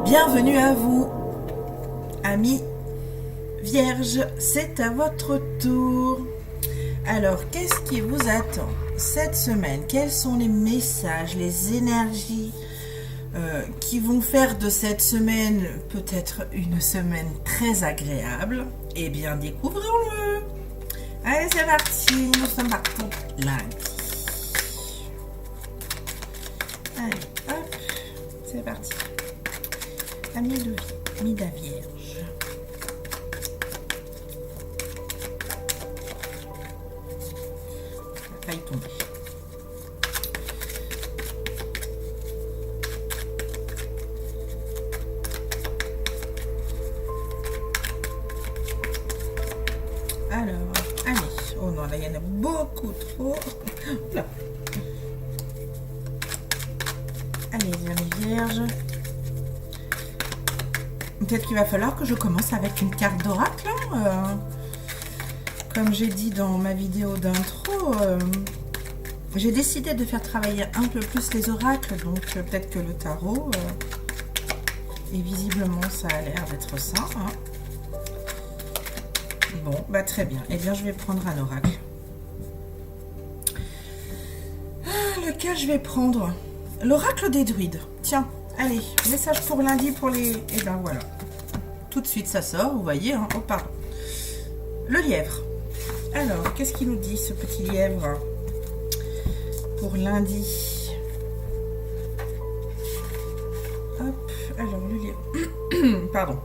Bienvenue à vous, amis vierges, c'est à votre tour. Alors, qu'est-ce qui vous attend cette semaine? Quels sont les messages, les énergies qui vont faire de cette semaine peut-être une semaine très agréable? Eh bien, découvrons-le. Allez, c'est parti, nous sommes partis lundi. Allez, hop, c'est parti. Amis de vie, Mida Vierge. Ça a failli tomber. Alors, allez. Oh non, là, il y en a beaucoup trop. Là. Allez, les amis vierges. Peut-être qu'il va falloir que je commence avec une carte d'oracle. Comme j'ai dit dans ma vidéo d'intro, j'ai décidé de faire travailler un peu plus les oracles. Donc peut-être que le tarot, et visiblement ça a l'air d'être ça. Hein. Bon, bah très bien. Eh bien, je vais prendre un oracle. Lequel je vais prendre? L'oracle des druides. Tiens. Allez, message pour lundi pour les... Et ben voilà. Tout de suite, ça sort, vous voyez. Hein. Oh, pardon. Le lièvre. Alors, qu'est-ce qu'il nous dit, ce petit lièvre? Pour lundi. Hop, alors, le lièvre. Pardon.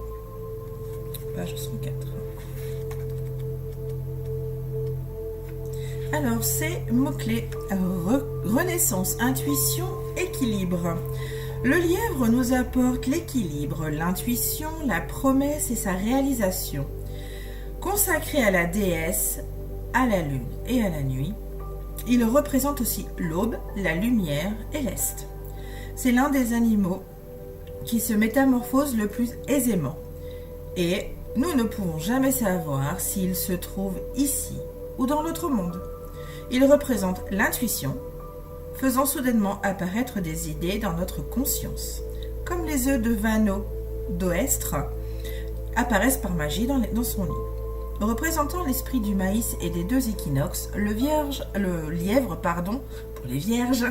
Page 104. Alors, c'est mots-clés. Renaissance, intuition, équilibre. Le lièvre nous apporte l'équilibre, l'intuition, la promesse et sa réalisation. Consacré à la déesse, à la lune et à la nuit, il représente aussi l'aube, la lumière et l'est. C'est l'un des animaux qui se métamorphose le plus aisément. Et nous ne pouvons jamais savoir s'il se trouve ici ou dans l'autre monde. Il représente l'intuition, faisant soudainement apparaître des idées dans notre conscience, comme les œufs de Vanneau d'Oestre apparaissent par magie dans son nid. Représentant l'esprit du maïs et des deux équinoxes, le lièvre, pour les vierges,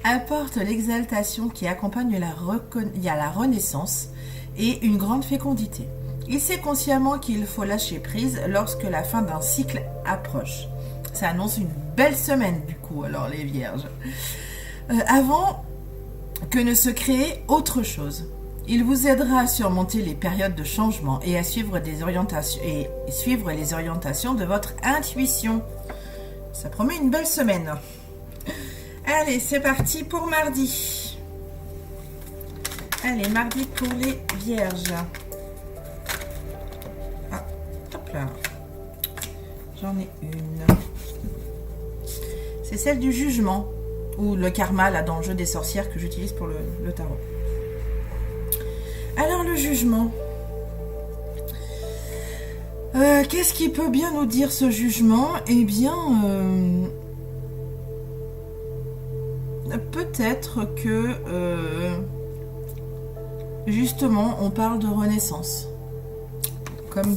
apporte l'exaltation qui accompagne la renaissance et une grande fécondité. Il sait consciemment qu'il faut lâcher prise lorsque la fin d'un cycle approche. Ça annonce une belle semaine du coup, alors les vierges. Avant que ne se crée autre chose. Il vous aidera à surmonter les périodes de changement et à suivre les orientations de votre intuition. Ça promet une belle semaine. Allez, c'est parti pour mardi. Allez, mardi pour les vierges. Ah, hop là. J'en ai une. C'est celle du jugement, ou le karma, là, dans le jeu des sorcières que j'utilise pour le tarot. Alors, le jugement. Qu'est-ce qui peut bien nous dire ce jugement? Eh bien, peut-être que, justement, on parle de renaissance. Comme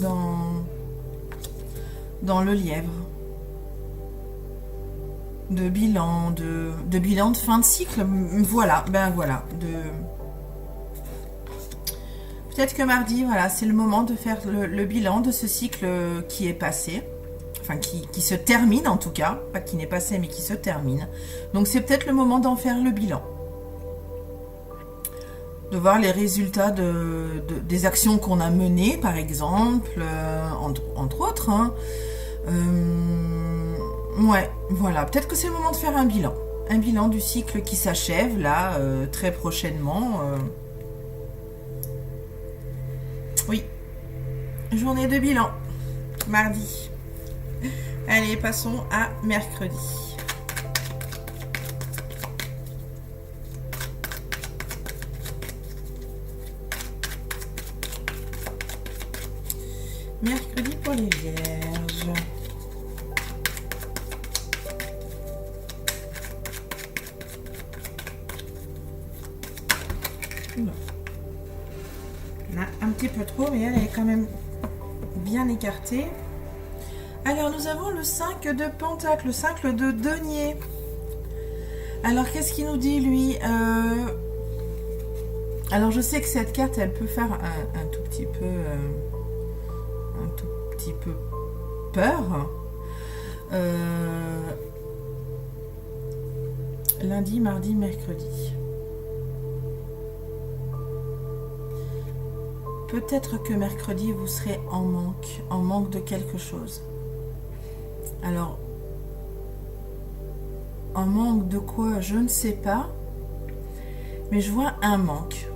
dans le lièvre. De bilan, de bilan de fin de cycle. Voilà, ben voilà. Peut-être que mardi, voilà, c'est le moment de faire le bilan de ce cycle qui est passé. Enfin, qui se termine en tout cas. Pas qui n'est passé, mais qui se termine. Donc c'est peut-être le moment d'en faire le bilan. De voir les résultats des actions qu'on a menées, par exemple, entre autres. Hein. Ouais, voilà. Peut-être que c'est le moment de faire un bilan. Un bilan du cycle qui s'achève, là, très prochainement. Oui. Journée de bilan. Mardi. Allez, passons à mercredi. Mercredi pour les vierges. petit peu trop, mais elle est quand même bien écartée. Alors, nous avons le 5 de Pentacle, le 5 de Denier. Alors, qu'est-ce qu'il nous dit, lui? Alors, je sais que cette carte, elle peut faire un tout petit peu peur. Lundi, mardi, mercredi. Peut-être que mercredi, vous serez en manque de quelque chose. Alors, en manque de quoi, je ne sais pas, mais je vois un manque.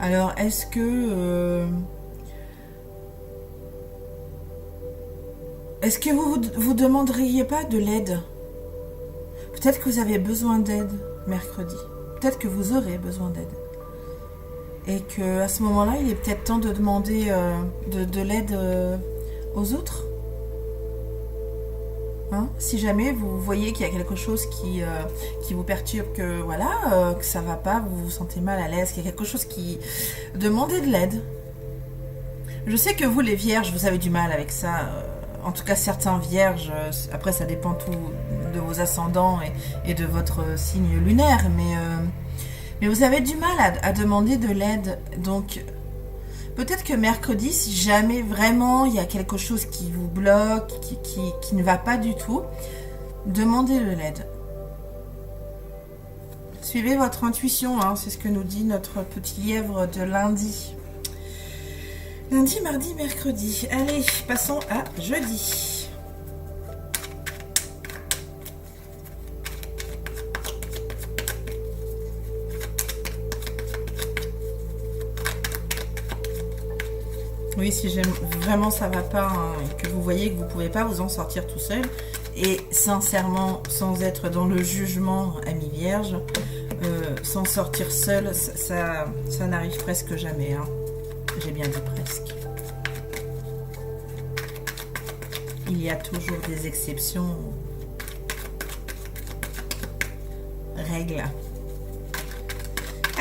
Alors, est-ce que vous demanderiez pas de l'aide? Peut-être que vous avez besoin d'aide mercredi. Peut-être que vous aurez besoin d'aide. Et que à ce moment-là, il est peut-être temps de demander de l'aide aux autres. Hein? Si jamais vous voyez qu'il y a quelque chose qui vous perturbe, que voilà, que ça va pas, vous vous sentez mal à l'aise, qu'il y a quelque chose qui... Demandez de l'aide. Je sais que vous, les vierges, vous avez du mal avec ça. En tout cas, certains vierges, après ça dépend tout de vos ascendants et de votre signe lunaire, mais vous avez du mal à demander de l'aide. Donc, peut-être que mercredi, si jamais vraiment il y a quelque chose qui vous bloque, qui ne va pas du tout, demandez de l'aide. Suivez votre intuition, hein, c'est ce que nous dit notre petit lièvre de lundi. Lundi, mardi, mercredi. Allez, passons à jeudi. Oui, si vraiment ça va pas, hein, et que vous voyez que vous pouvez pas vous en sortir tout seul, et sincèrement, sans être dans le jugement, ami vierge, s'en sortir seul, ça n'arrive presque jamais, hein. J'ai bien dit presque. Il y a toujours des exceptions. Règles.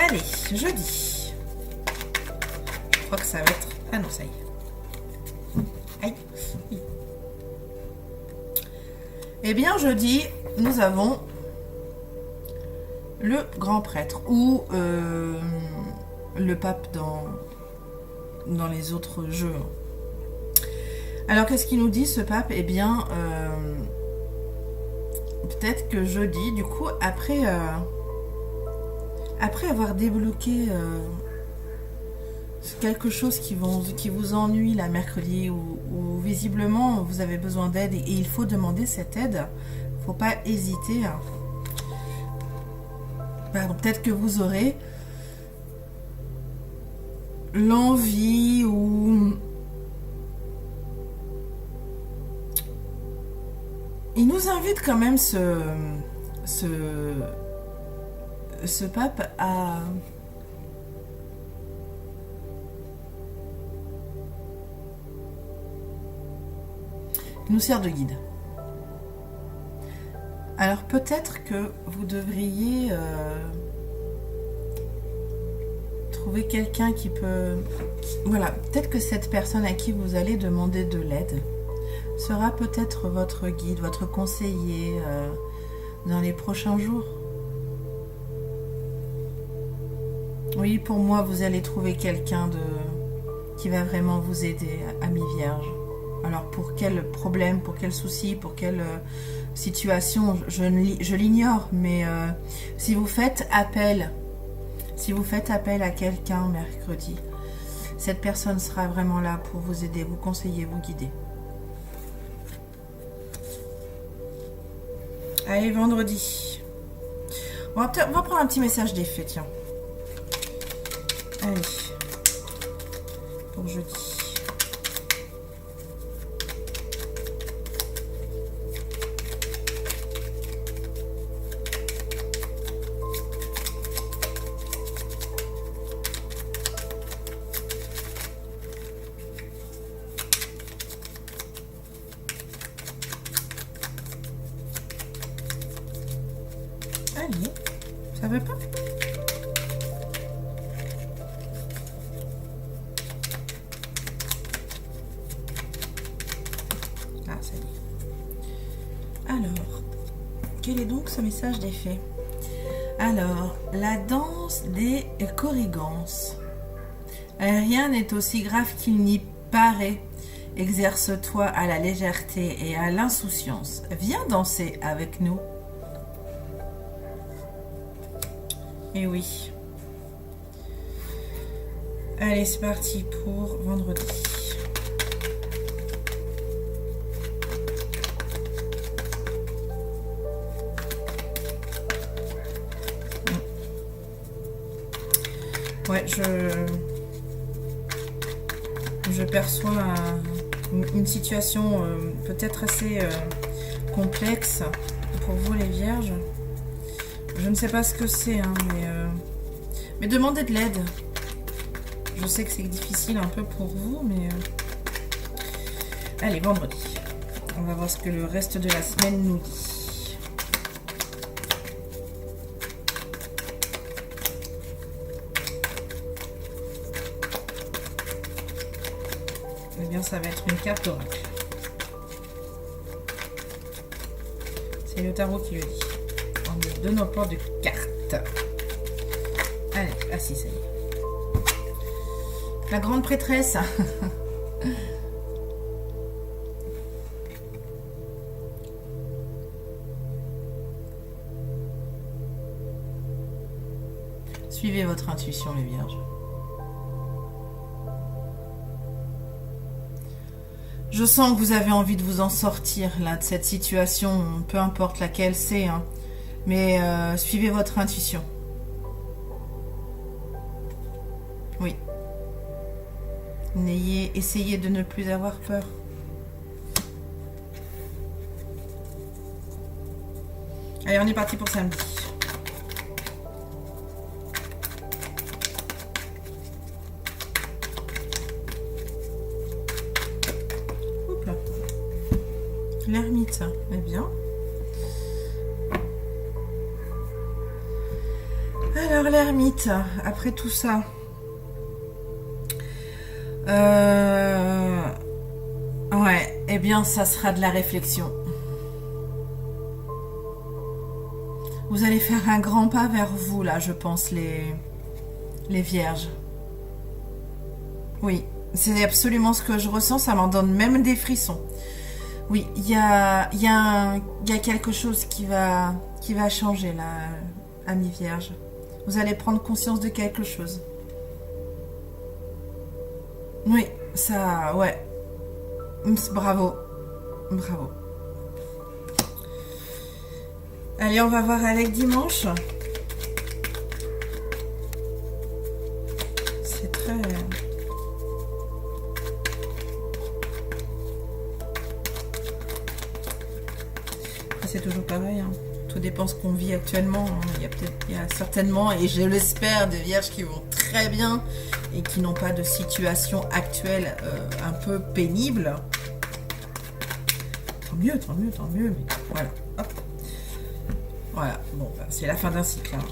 Allez, jeudi. Je crois que ça va être... Ah non, ça y est. Aïe. Eh bien, jeudi, nous avons le grand prêtre ou le pape dans les autres jeux. Alors, qu'est-ce qu'il nous dit, ce pape? Eh bien, peut-être que jeudi, du coup, après avoir débloqué quelque chose qui vous ennuie la mercredi, ou visiblement vous avez besoin d'aide et il faut demander cette aide, il ne faut pas hésiter. Peut-être que vous aurez l'envie ou... Il nous invite quand même ce pape à... Il nous sert de guide. Alors peut-être que vous devriez trouver quelqu'un qui peut... Voilà, peut-être que cette personne à qui vous allez demander de l'aide sera peut-être votre guide, votre conseiller dans les prochains jours. Oui, pour moi, vous allez trouver quelqu'un qui va vraiment vous aider, ami vierge. Alors, pour quel problème, pour quel souci, pour quelle situation, je l'ignore, mais si vous faites appel à quelqu'un mercredi, cette personne sera vraiment là pour vous aider, vous conseiller, vous guider. Allez, vendredi. On va prendre un petit message d'effet, tiens. Allez. Pour jeudi. Allez, ça va pas? Alors, quel est donc ce message des fées? Alors, la danse des corrigances. Rien n'est aussi grave qu'il n'y paraît. Exerce-toi à la légèreté et à l'insouciance. Viens danser avec nous. Et oui. Allez, c'est parti pour vendredi. Ouais, je perçois une situation peut-être assez complexe pour vous les vierges. Je ne sais pas ce que c'est, hein, mais demandez de l'aide. Je sais que c'est difficile un peu pour vous, mais... Allez, vendredi. On va voir ce que le reste de la semaine nous dit. Eh bien, ça va être une carte d'oracle. C'est le tarot qui le dit. On ne donne pas de cartes. Allez, ah si, ça y est. La grande prêtresse. Suivez votre intuition, les vierges. Je sens que vous avez envie de vous en sortir là de cette situation, peu importe laquelle c'est, hein. Mais suivez votre intuition. Oui. Essayez de ne plus avoir peur. Allez, on est parti pour samedi. Hop là. L'ermite, eh bien. Alors l'ermite, après tout ça... Ouais, eh bien, ça sera de la réflexion. Vous allez faire un grand pas vers vous, là, je pense, les vierges. Oui, c'est absolument ce que je ressens, ça m'en donne même des frissons. Oui, il y a quelque chose qui va changer, là, amis vierges. Vous allez prendre conscience de quelque chose. Oui, ça, ouais. Bravo. Bravo. Allez, on va voir avec dimanche. C'est très... C'est toujours pareil, hein. Tout dépend ce qu'on vit actuellement. Il y a certainement, et je l'espère, des vierges qui vont très bien et qui n'ont pas de situation actuelle un peu pénible. Tant mieux, tant mieux, tant mieux. Mais voilà. Hop. Voilà. Bon, bah, c'est la fin d'un cycle. Hein.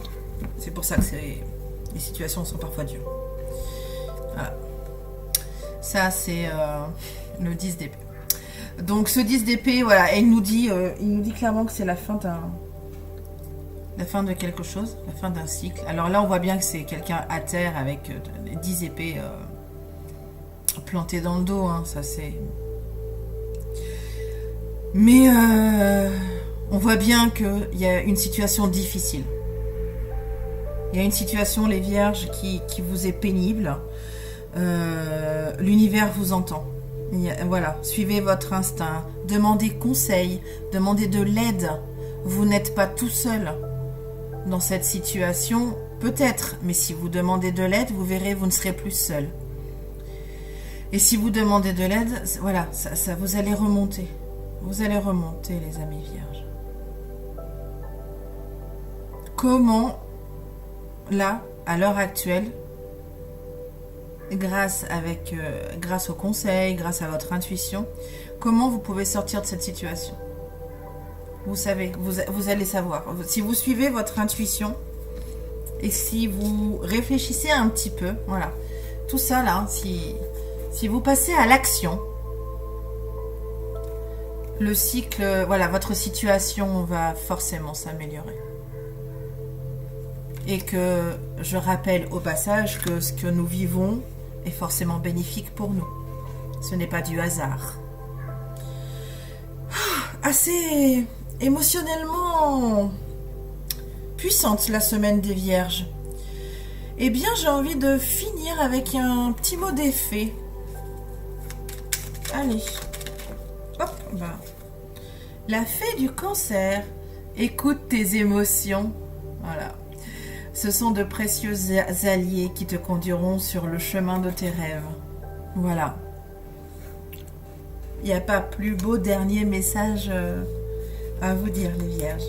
C'est pour ça que les situations sont parfois dures. Voilà. Ça, c'est le 10 d'épée. Donc, ce 10 d'épée, voilà, il nous dit clairement que c'est la fin de quelque chose, la fin d'un cycle. Alors là, on voit bien que c'est quelqu'un à terre avec 10 épées plantées dans le dos. Hein, ça, c'est... Mais on voit bien qu'il y a une situation difficile. Il y a une situation, les vierges, qui vous est pénible. L'univers vous entend. Voilà, suivez votre instinct. Demandez conseil, demandez de l'aide. Vous n'êtes pas tout seul dans cette situation, peut-être, mais si vous demandez de l'aide, vous verrez, vous ne serez plus seul. Et si vous demandez de l'aide, voilà, ça, vous allez remonter. Vous allez remonter, les amis vierges. Comment, là, à l'heure actuelle, grâce au conseil, grâce à votre intuition, comment vous pouvez sortir de cette situation? Vous savez, vous allez savoir. Si vous suivez votre intuition et si vous réfléchissez un petit peu, voilà, tout ça là, si vous passez à l'action, le cycle, voilà, votre situation va forcément s'améliorer. Et que je rappelle au passage que ce que nous vivons est forcément bénéfique pour nous. Ce n'est pas du hasard. Assez émotionnellement puissante la semaine des Vierges. Eh bien, j'ai envie de finir avec un petit mot d'effet. Allez. Hop, bah. La fée du Cancer. Écoute tes émotions. Voilà. Ce sont de précieux alliés qui te conduiront sur le chemin de tes rêves. Voilà. Il n'y a pas plus beau dernier message à vous dire, les Vierges.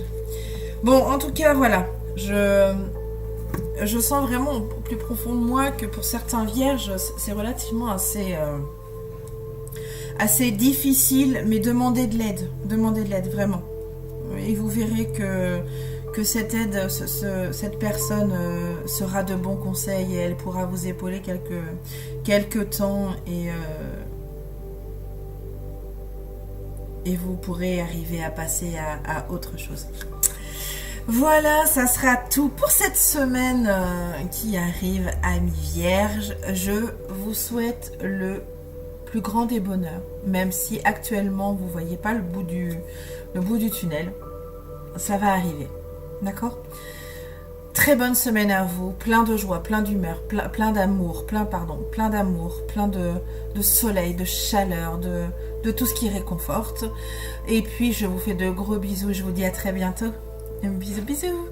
Bon, en tout cas, voilà. Je sens vraiment au plus profond de moi que pour certains Vierges, c'est relativement assez difficile, mais demandez de l'aide. Demandez de l'aide, vraiment. Et vous verrez que cette aide, cette personne sera de bons conseils et elle pourra vous épauler quelques temps et vous pourrez arriver à passer à autre chose. Voilà, ça sera tout pour cette semaine qui arrive, amis Vierges. Je vous souhaite le plus grand des bonheurs, même si actuellement vous ne voyez pas le bout du tunnel. Ça va arriver, d'accord ? Très bonne semaine à vous, plein de joie, plein d'humeur, plein d'amour, plein de soleil, de chaleur, de tout ce qui réconforte. Et puis je vous fais de gros bisous, je vous dis à très bientôt. Bisous, bisous.